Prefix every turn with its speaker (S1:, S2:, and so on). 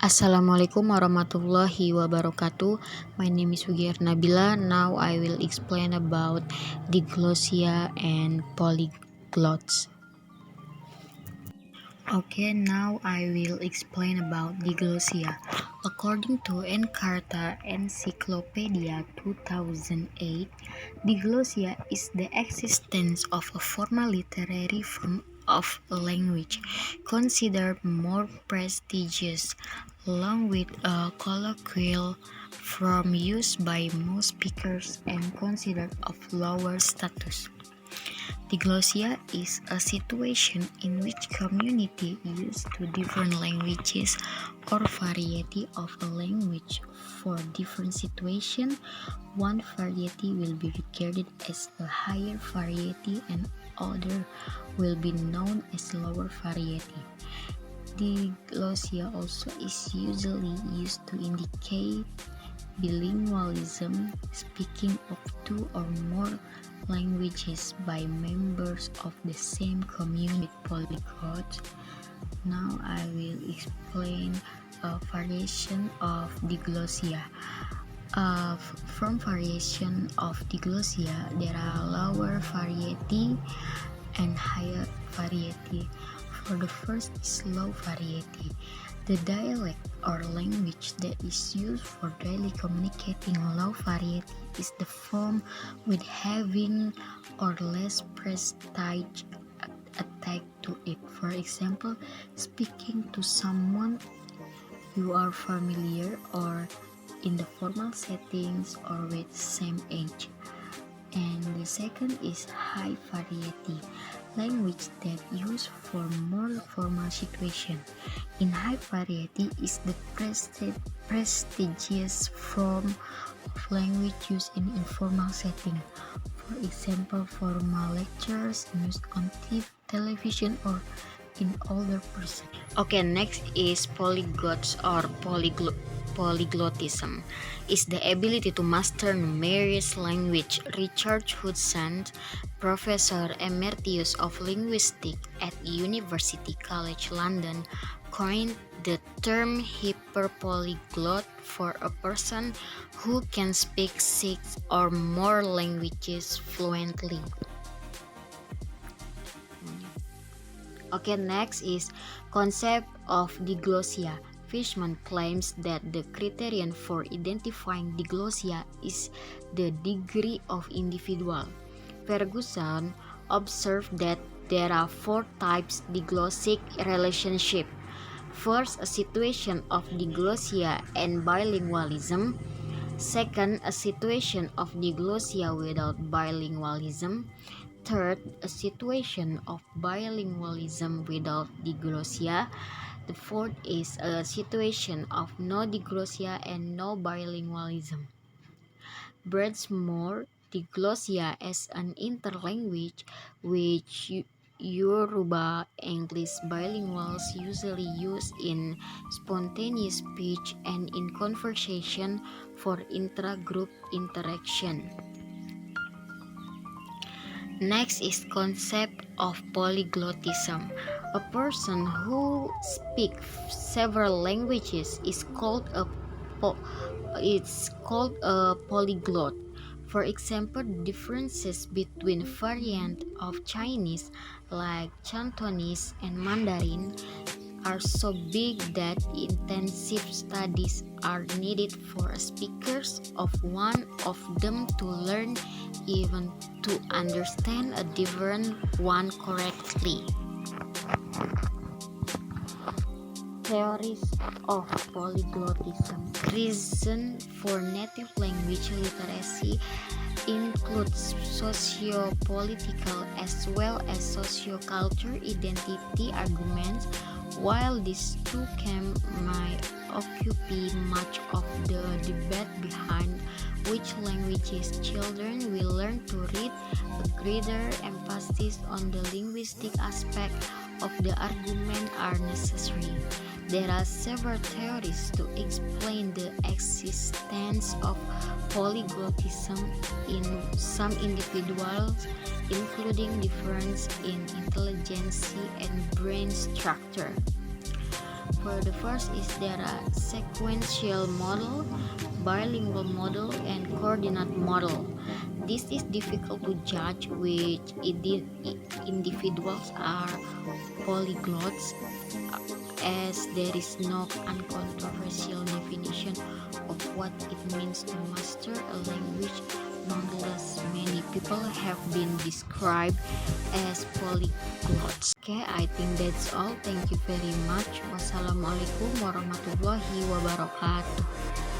S1: Assalamualaikum warahmatullahi wabarakatuh. My name is Wigir Nabila. Now I will explain about diglossia and polyglots. Okay, now I will explain about diglossia. According to Encarta Encyclopedia 2008, diglossia is the existence of a formal literary form of a language, considered more prestigious, along with a colloquial form used by most speakers and considered of lower status. Diglossia is a situation in which community use two different languages or variety of a language for different situation. One variety will be regarded as a higher variety and other will be known as lower variety. Diglossia also is usually used to indicate bilingualism, speaking of two or more languages by members of the same community. Polyglots. Now I will explain a variation of diglossia. From variation of diglossia, there are lower variety and higher variety. For the first is low variety. The dialect or language that is used for daily communicating. Low variety is the form with having or less prestige attached to it. For example, speaking to someone you are familiar or in the formal settings or with same age. And the second is high variety, language that used for more formal situation. In high variety is the prestigious form of language used in informal setting. For example, formal lectures used on television or in older person. Okay, next is polyglots or polyglottism is the ability to master numerous language. Richard Hudson, Professor Emeritus of Linguistics at University College London, coined the term hyperpolyglot for a person who can speak 6 or more languages fluently. Okay, next is concept of diglossia. Fishman claims that the criterion for identifying diglossia is the degree of individual. Ferguson observed that there are 4 types diglossic relationship. First, a situation of diglossia and bilingualism. Second, a situation of diglossia without bilingualism. Third, a situation of bilingualism without diglossia. The fourth is a situation of no diglossia and no bilingualism. Bradsmore diglossia as an interlanguage, which Yoruba English bilinguals usually use in spontaneous speech and in conversation for intra-group interaction. Next is concept of polyglottism. A person who speaks several languages is called a polyglot. For example, differences between variants of Chinese like Cantonese and Mandarin are so big that intensive studies are needed for speakers of one of them to learn even to understand a different one correctly. Theories of polyglottism. Reason for native language literacy includes socio-political as well as socio-cultural identity arguments. While these two camps might occupy much of the debate behind which languages children will learn to read, a greater emphasis on the linguistic aspect of the argument are necessary. There are several theories to explain the existence of polyglottism in some individuals, including difference in intelligence and brain structure. For the first is there a sequential model, bilingual model, and coordinate model. This is difficult to judge which individuals are polyglots, as there is no uncontroversial definition of what it means to master a language. Nonetheless, many people have been described as polyglots. Okay, I think that's all. Thank you very much. Wassalamualaikum warahmatullahi wabarakatuh.